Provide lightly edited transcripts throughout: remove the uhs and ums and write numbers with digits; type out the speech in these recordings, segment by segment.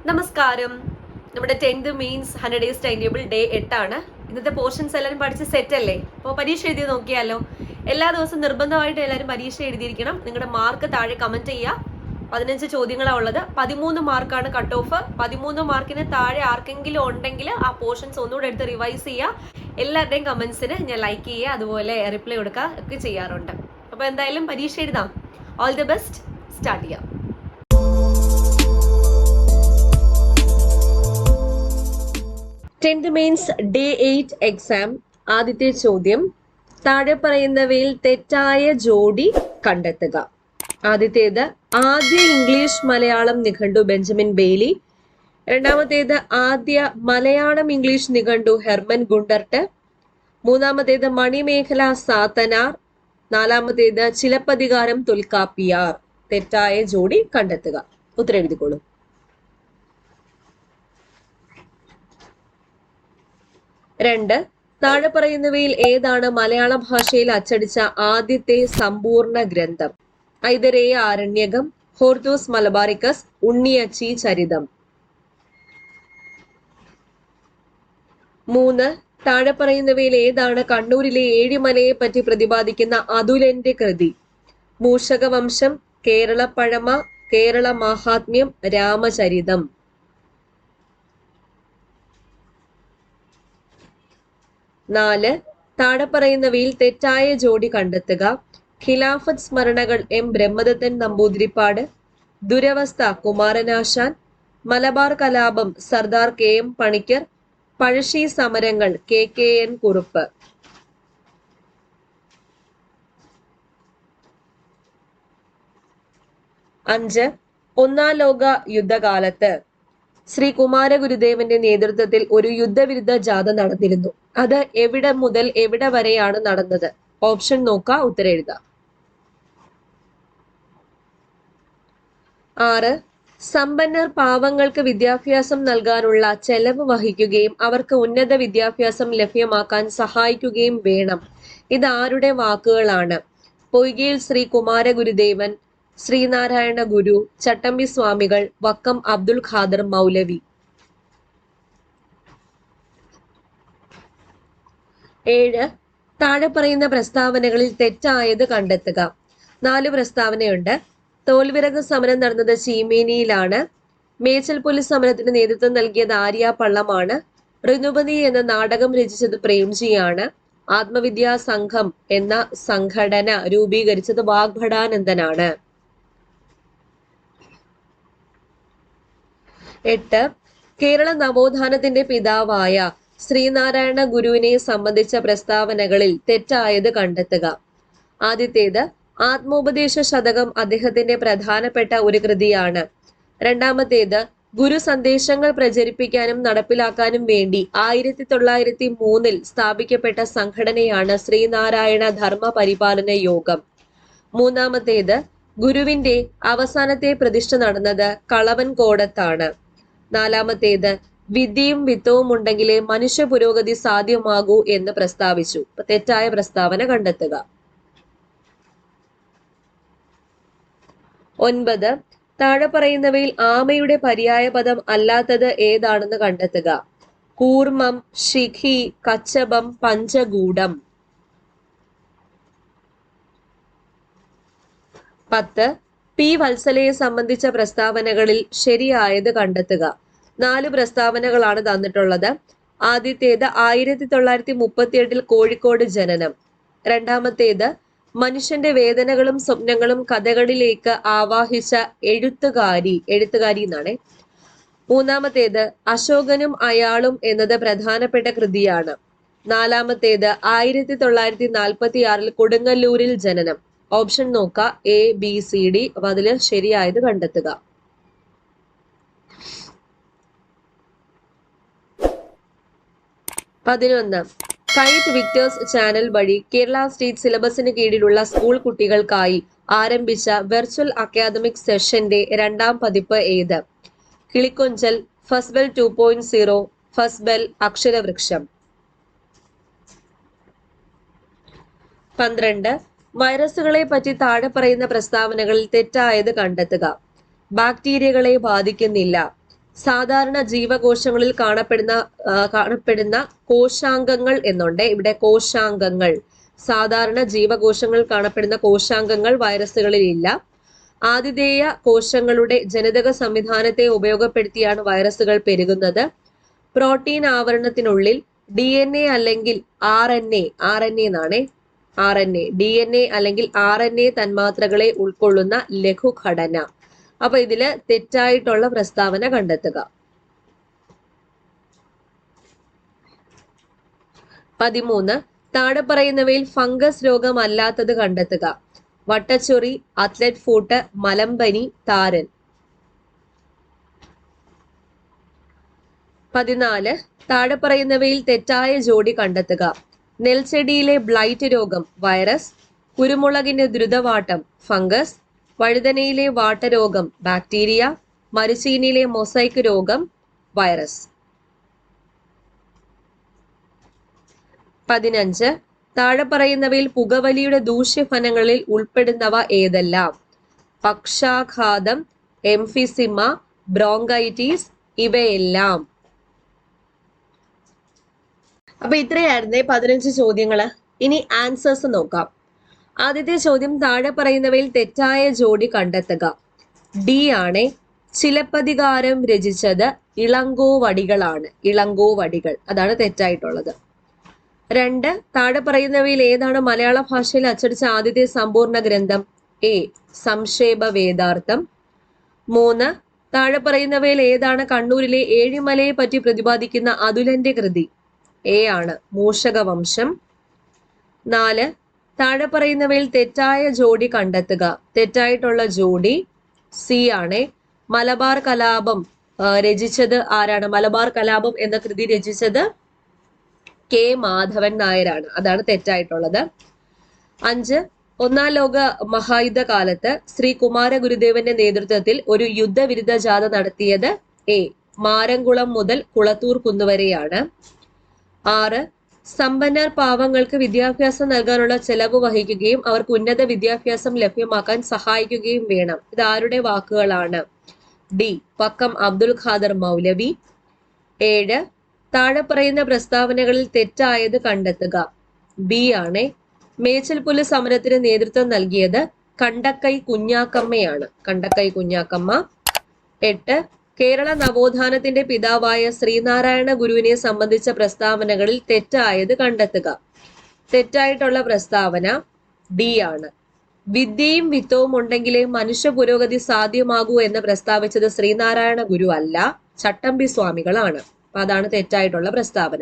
നമസ്കാരം. നമ്മുടെ 10th means 100 days time table day 8 ആണ്. ഇന്നത്തെ പോർഷൻസ് എല്ലാവരും പഠിച്ച് സെറ്റ് അല്ലേ? അപ്പോൾ പരീക്ഷ എഴുതി നോക്കിയാലോ. എല്ലാ ദിവസവും നിർബന്ധമായിട്ട് എല്ലാവരും പരീക്ഷ എഴുതിയിരിക്കണം. നിങ്ങളുടെ മാർക്ക് താഴെ കമന്റ് ചെയ്യുക. 15 ചോദ്യങ്ങളാണ് ഉള്ളത്. 13 മാർക്കാണ് കട്ട് ഓഫ്. 13 മാർക്കിന് താഴെ ആർക്കെങ്കിലും ഉണ്ടെങ്കിൽ ആ പോർഷൻസ് ഒന്നുകൂടെ എടുത്ത് റിവൈസ് ചെയ്യുക. എല്ലാവരുടെയും കമന്റ്സിന് ഞാൻ ലൈക്ക് ചെയ്യുക, അതുപോലെ റിപ്ലൈ കൊടുക്കുക ഒക്കെ ചെയ്യാറുണ്ട്. അപ്പോൾ എന്തായാലും പരീക്ഷ എഴുതാം. All the best. സ്റ്റാർട്ട് ചെയ്യാം. 10th mains day 8 exam. ആദ്യത്തെ ചോദ്യം, താഴെ പറയുന്നവയിൽ തെറ്റായ ജോഡി കണ്ടെത്തുക. ആദ്യത്തേത് ആദ്യ ഇംഗ്ലീഷ് മലയാളം നിഘണ്ടു ബെഞ്ചമിൻ ബെയ്ലി. രണ്ടാമത്തേത് ആദ്യ മലയാളം ഇംഗ്ലീഷ് നിഘണ്ടു ഹെർമൻ ഗുണ്ടർട്ട്. മൂന്നാമത്തേത് മണിമേഖല സാത്തനാർ. നാലാമത്തേത് ചിലപ്പതികാരം തൊൽക്കാപ്പിയാർ. തെറ്റായ ജോഡി കണ്ടെത്തുക. ഉത്തരം എഴുതിക്കോളൂ. രണ്ട്, താഴെ പറയുന്നവയിൽ ഏതാണ് മലയാള ഭാഷയിൽ അച്ചടിച്ച ആദ്യത്തെ സമ്പൂർണ്ണ ഗ്രന്ഥം? ഐതരേയ ആരണ്യകം, ഹോർത്തൂസ് മലബാറിക്കസ്, ഉണ്ണിയച്ചി ചരിതം. 3, താഴെ പറയുന്നവയിൽ ഏതാണ് കണ്ണൂരിലെ ഏഴിമലയെ പറ്റി പ്രതിപാദിക്കുന്ന അതുലന്റെ കൃതി? മൂഷകവംശം, കേരള പഴമ, കേരള മാഹാത്മ്യം, രാമചരിതം. 4, താഴെ പറയുന്നവയിൽ തെറ്റായ ജോഡി കണ്ടെത്തുക. ഖിലാഫത്ത് സ്മരണകൾ എം ബ്രഹ്മദത്തൻ നമ്പൂതിരിപ്പാട്, ദുരവസ്ഥ കുമാരനാശാൻ, മലബാർ കലാപം സർദാർ കെ എം പണിക്കർ, പഴശ്ശി സമരങ്ങൾ കെ എൻ കുറുപ്പ്. 5, ഒന്നാം ലോക യുദ്ധകാലത്ത് ശ്രീ കുമാരഗുരുദേവന്റെ നേതൃത്വത്തിൽ ഒരു യുദ്ധവിരുദ്ധ ജാഥ നടന്നിരുന്നു. അത് എവിടെ മുതൽ എവിടെ വരെയാണ് നടന്നത്? ഓപ്ഷൻ നോക്കുക, ഉത്തരം എഴുതാം. 6, സമ്പന്നർ പാവങ്ങൾക്ക് വിദ്യാഭ്യാസം നൽകാനുള്ള ചെലവ് വഹിക്കുകയും അവർക്ക് ഉന്നത വിദ്യാഭ്യാസം ലഭ്യമാക്കാൻ സഹായിക്കുകയും വേണം. ഇത് ആരുടെ വാക്കുകളാണ്? പൊയ്കയിൽ ശ്രീ കുമാരഗുരുദേവൻ, ശ്രീനാരായണ ഗുരു, ചട്ടമ്പി സ്വാമികൾ, വക്കം അബ്ദുൽ ഖാദർ മൗലവി. 7, താഴെ പറയുന്ന പ്രസ്താവനകളിൽ തെറ്റായത് കണ്ടെത്തുക. 4 പ്രസ്താവനയുണ്ട്. തോൽവിറക് സമരം നടന്നത് ചീമേനിയിലാണ്. മേച്ചൽപുലി സമരത്തിന് നേതൃത്വം നൽകിയത് ആര്യ പള്ളമാണ്. ഋതുപതി എന്ന നാടകം രചിച്ചത് പ്രേംജിയാണ്. ആത്മവിദ്യാ സംഘം എന്ന സംഘടന രൂപീകരിച്ചത് വാഗ്ഭടാനന്ദനാണ്. 8, കേരള നവോത്ഥാനത്തിന്റെ പിതാവായ ശ്രീനാരായണ ഗുരുവിനെ സംബന്ധിച്ച പ്രസ്താവനകളിൽ തെറ്റായത് കണ്ടെത്തുക. ആദ്യത്തേത്, ആത്മോപദേശ ശതകം അദ്ദേഹത്തിന്റെ പ്രധാനപ്പെട്ട ഒരു കൃതിയാണ്. രണ്ടാമത്തേത്, ഗുരു സന്ദേശങ്ങൾ പ്രചരിപ്പിക്കാനും നടപ്പിലാക്കാനും വേണ്ടി 1903 സ്ഥാപിക്കപ്പെട്ട സംഘടനയാണ് ശ്രീനാരായണ ധർമ്മ പരിപാലന യോഗം. മൂന്നാമത്തേത്, ഗുരുവിന്റെ അവസാനത്തെ പ്രതിഷ്ഠ നടന്നത് കളവൻകോടത്താണ്. നാലാമത്തേത്, വിദ്യയും വിത്തവും ഉണ്ടെങ്കിലേ മനുഷ്യ പുരോഗതി സാധ്യമാകൂ എന്ന് പ്രസ്താവിച്ചു. തെറ്റായ പ്രസ്താവന കണ്ടെത്തുക. 9, താഴെ പറയുന്നവയിൽ ആമയുടെ പര്യായ പദം അല്ലാത്തത് ഏതാണെന്ന് കണ്ടെത്തുക. കൂർമ്മം, ശിഖി, കച്ചപം, പഞ്ചഗൂഢം. 10, പി വത്സലയെ സംബന്ധിച്ച പ്രസ്താവനകളിൽ ശരിയായത് കണ്ടെത്തുക. 4 പ്രസ്താവനകളാണ് തന്നിട്ടുള്ളത്. ആദ്യത്തേത് 1938 കോഴിക്കോട് ജനനം. രണ്ടാമത്തേത്, മനുഷ്യന്റെ വേദനകളും സ്വപ്നങ്ങളും കഥകളിലേക്ക് ആവാഹിച്ച എഴുത്തുകാരി എന്നാണ്. മൂന്നാമത്തേത്, അശോകനും അയാളും എന്നത് പ്രധാനപ്പെട്ട കൃതിയാണ്. നാലാമത്തേത്, 1946 കൊടുങ്ങല്ലൂരിൽ ജനനം. ഓപ്ഷൻ നോക്കുക, എ ബി സി ഡി. അപ്പൊ അതില് ശരിയായത് കണ്ടെത്തുക. 11, കൈറ്റ് വിക്ടേഴ്സ് ചാനൽ വഴി കേരള സ്റ്റേറ്റ് സിലബസിന് കീഴിലുള്ള സ്കൂൾ കുട്ടികൾക്കായി ആരംഭിച്ച വെർച്വൽ അക്കാദമിക് സെഷന്റെ 2ാം പതിപ്പ് ഏത്? കിളിക്കൊഞ്ചൽ, ഫസ്ബെൽ 2.0, ഫസ്ബെൽ, അക്ഷരവൃക്ഷം. 12, വൈറസുകളെ പറ്റി താഴെ പറയുന്ന പ്രസ്താവനകളിൽ തെറ്റായത് കണ്ടെത്തുക. ബാക്ടീരിയകളെ ബാധിക്കുന്നില്ല. സാധാരണ ജീവകോശങ്ങളിൽ കാണപ്പെടുന്ന കോശാംഗങ്ങൾ എന്നുണ്ട്. ഇവിടെ കോശാംഗങ്ങൾ, സാധാരണ ജീവകോശങ്ങളിൽ കാണപ്പെടുന്ന കോശാംഗങ്ങൾ വൈറസുകളിൽ ഇല്ല. ആതിഥേയ കോശങ്ങളുടെ ജനിതക സംവിധാനത്തെ ഉപയോഗപ്പെടുത്തിയാണ് വൈറസുകൾ പെരുകുന്നത്. പ്രോട്ടീൻ ആവരണത്തിനുള്ളിൽ DNA അല്ലെങ്കിൽ RNA എന്നാണ് DNA അല്ലെങ്കിൽ RNA തന്മാത്രകളെ ഉൾക്കൊള്ളുന്ന ലഘുഘടന. അപ്പൊ ഇതില് തെറ്റായിട്ടുള്ള പ്രസ്താവന കണ്ടെത്തുക. 13. താഴെ പറയുന്നവയിൽ ഫംഗസ് രോഗമല്ലാത്തത് കണ്ടെത്തുക. വട്ടച്ചൊറി, അത്ലറ്റ് ഫൂട്ട്, മലമ്പനി, താരൻ. 14. താഴെ പറയുന്നവയിൽ തെറ്റായ ജോഡി കണ്ടെത്തുക. നെൽച്ചെടിയിലെ ബ്ലൈറ്റ് രോഗം വൈറസ്, കുരുമുളകിന്റെ ദ്രുതവാട്ടം ഫംഗസ്, വഴുതനയിലെ വാട്ടരോഗം ബാക്ടീരിയ, മരിച്ചീനിയിലെ മൊസൈക്ക് രോഗം വൈറസ്. 15. താഴെ പറയുന്നവയിൽ പുകവലിയുടെ ദൂഷ്യഫലങ്ങളിൽ ഉൾപ്പെടുന്നവ ഏതെല്ലാം? പക്ഷാഘാതം, എംഫിസിമ, ബ്രോങ്കൈറ്റിസ്, ഇവയെല്ലാം. അപ്പൊ ഇത്രയായിരുന്നേ 15 ചോദ്യങ്ങള്. ഇനി ആൻസേഴ്സ് നോക്കാം. ആദ്യത്തെ ചോദ്യം, താഴെ പറയുന്നവയിൽ തെറ്റായ ജോഡി കണ്ടെത്തുക. D ആണ്. ചിലപ്പതികാരം രചിച്ചത് ഇളങ്കോവടികളാണ്. ഇളങ്കോവടികൾ, അതാണ് തെറ്റായിട്ടുള്ളത്. 2. താഴെ പറയുന്നവയിൽ ഏതാണ് മലയാള ഭാഷയിൽ അച്ചടിച്ച ആദ്യത്തെ സമ്പൂർണ്ണ ഗ്രന്ഥം? A. സംക്ഷേപ വേദാർത്ഥം. 3. താഴെ പറയുന്നവയിൽ ഏതാണ് കണ്ണൂരിലെ ഏഴിമലയെ പറ്റി പ്രതിപാദിക്കുന്ന അതുലന്റെ കൃതി? A ആണ്. മൂഷകവംശം. 4. താഴെ പറയുന്നവയിൽ തെറ്റായ ജോഡി കണ്ടെത്തുക. തെറ്റായിട്ടുള്ള ജോഡി C ആണ്. മലബാർ കലാപം രചിച്ചത് ആരാണ്? മലബാർ കലാപം എന്ന കൃതി രചിച്ചത് K. മാധവൻ നായരാണ്. അതാണ് തെറ്റായിട്ടുള്ളത്. 5. ഒന്നാം ലോക മഹായുദ്ധ കാലത്ത് ശ്രീ കുമാര ഗുരുദേവന്റെ നേതൃത്വത്തിൽ ഒരു യുദ്ധവിരുദ്ധ ജാഥ നടത്തിയത് A. മാരംകുളം മുതൽ കുളത്തൂർ കുന്നുവരെയാണ്. 6. സമ്പന്നർ പാവങ്ങൾക്ക് വിദ്യാഭ്യാസം നൽകാനുള്ള ചെലവ് വഹിക്കുകയും അവർക്ക് ഉന്നത വിദ്യാഭ്യാസം ലഭ്യമാക്കാൻ സഹായിക്കുകയും വേണം. ഇത് ആരുടെ വാക്കുകളാണ്? D. വക്കം അബ്ദുൽ ഖാദർ മൗലവി. 7. താഴെ പറയുന്ന പ്രസ്താവനകളിൽ തെറ്റായത് കണ്ടെത്തുക. B ആണ്. മേച്ചിൽപുല്ല് സമരത്തിന് നേതൃത്വം നൽകിയത് കണ്ടക്കൈ കുഞ്ഞാക്കമ്മയാണ്. കണ്ടക്കൈ കുഞ്ഞാക്കമ്മ. 8. കേരള നവോത്ഥാനത്തിന്റെ പിതാവായ ശ്രീനാരായണ ഗുരുവിനെ സംബന്ധിച്ച പ്രസ്താവനകളിൽ തെറ്റായത് കണ്ടെത്തുക. തെറ്റായിട്ടുള്ള പ്രസ്താവന D ആണ്. വിദ്യയും വിത്തവും ഉണ്ടെങ്കിലേ മനുഷ്യ പുരോഗതി സാധ്യമാകൂ എന്ന് പ്രസ്താവിച്ചത് ശ്രീനാരായണ ഗുരു അല്ല, ചട്ടമ്പി സ്വാമികളാണ്. അപ്പൊ അതാണ് തെറ്റായിട്ടുള്ള പ്രസ്താവന.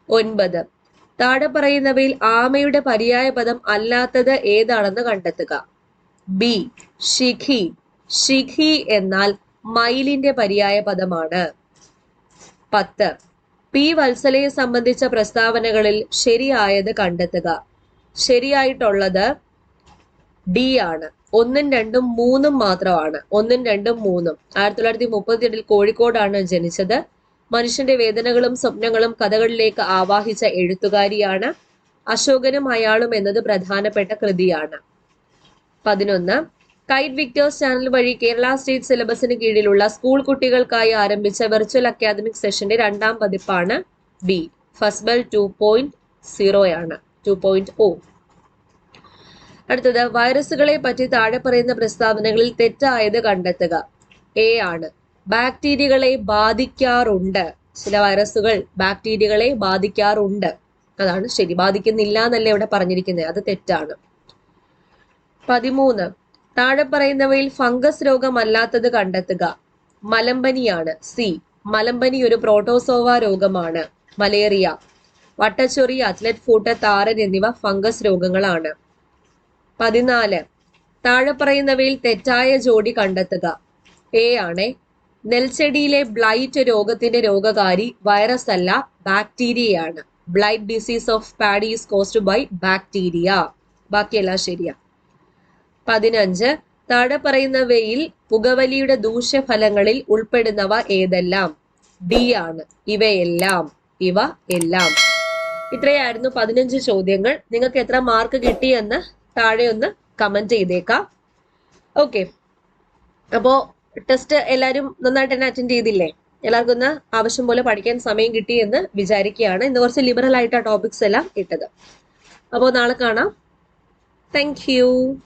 9. താഴെ പറയുന്നവയിൽ ആമയുടെ പര്യായ പദം അല്ലാത്തത് ഏതാണെന്ന് കണ്ടെത്തുക. B. ശിഖി. ശിഖി എന്നാൽ മയിലിന്റെ പര്യായ പദമാണ്. 10. P. വത്സലയെ സംബന്ധിച്ച പ്രസ്താവനകളിൽ ശരിയായത് കണ്ടെത്തുക. ശരിയായിട്ടുള്ളത് D ആണ്. 1, 2, 3 മാത്രമാണ്. 1, 2, 3. 1938 കോഴിക്കോടാണ് ജനിച്ചത്. മനുഷ്യന്റെ വേദനകളും സ്വപ്നങ്ങളും കഥകളിലേക്ക് ആവാഹിച്ച എഴുത്തുകാരിയാണ്. അശോകനും അയാളും എന്നത് പ്രധാനപ്പെട്ട കൃതിയാണ്. 11. കൈറ്റ് വിക്ടേഴ്സ് ചാനൽ വഴി കേരള സ്റ്റേറ്റ് സിലബസിന് കീഴിലുള്ള സ്കൂൾ കുട്ടികൾക്കായി ആരംഭിച്ച വെർച്വൽ അക്കാദമിക് സെഷന്റെ 2ാം പതിപ്പാണ് B. ഫസ്ബൽ 2.0 ആണ്. 2.0. അടുത്തത്, വൈറസുകളെ പറ്റി താഴെ പറയുന്ന പ്രസ്താവനകളിൽ തെറ്റായത് കണ്ടെത്തുക. A ആണ്. ബാക്ടീരിയകളെ ബാധിക്കാറുണ്ട്. ചില വൈറസുകൾ ബാക്ടീരിയകളെ ബാധിക്കാറുണ്ട്. അതാണ് ശരി. ബാധിക്കുന്നില്ല എന്നല്ലേ ഇവിടെ പറഞ്ഞിരിക്കുന്നത്. അത് തെറ്റാണ്. 13. താഴെ പറയുന്നവയിൽ ഫംഗസ് രോഗമല്ലാത്തത് കണ്ടെത്തുക. മലമ്പനിയാണ്. C. മലമ്പനി ഒരു പ്രോട്ടോസോവ രോഗമാണ്. മലേറിയ, വട്ടച്ചൊറി, അത്ലറ്റ് ഫൂട്ട്, താരൻ എന്നിവ ഫംഗസ് രോഗങ്ങളാണ്. 14. താഴെ പറയുന്നവയിൽ തെറ്റായ ജോഡി കണ്ടെത്തുക. A ആണ്. നെൽച്ചെടിയിലെ ബ്ലൈറ്റ് രോഗത്തിന്റെ രോഗകാരി വൈറസ് അല്ല, ബാക്ടീരിയയാണ്. Blight disease of paddy is caused by bacteria. ബാക്കിയെല്ലാം ശരിയാ. 15. താഴെ പറയുന്നവയിൽ പുകവലിയുടെ ദൂഷ്യഫലങ്ങളിൽ ഉൾപ്പെടുന്നവ ഏതെല്ലാം? D ആണ്. ഇവയെല്ലാം. ഇവ എല്ലാം. ഇത്രയായിരുന്നു 15 ചോദ്യങ്ങൾ. നിങ്ങൾക്ക് എത്ര മാർക്ക് കിട്ടിയെന്ന് താഴെ ഒന്ന് കമന്റ് ചെയ്തേക്കാം. ഓക്കെ, അപ്പോ ടെസ്റ്റ് എല്ലാവരും നന്നായിട്ട് തന്നെ അറ്റൻഡ് ചെയ്തില്ലേ? എല്ലാവർക്കും ഒന്ന് ആവശ്യം പോലെ പഠിക്കാൻ സമയം കിട്ടി എന്ന് വിചാരിക്കുകയാണ്. ഇന്ന് കുറച്ച് ലിബറൽ ആയിട്ട് ആ ടോപ്പിക്സ് എല്ലാം ഇട്ടത്. അപ്പോൾ നാളെ കാണാം. Thank you.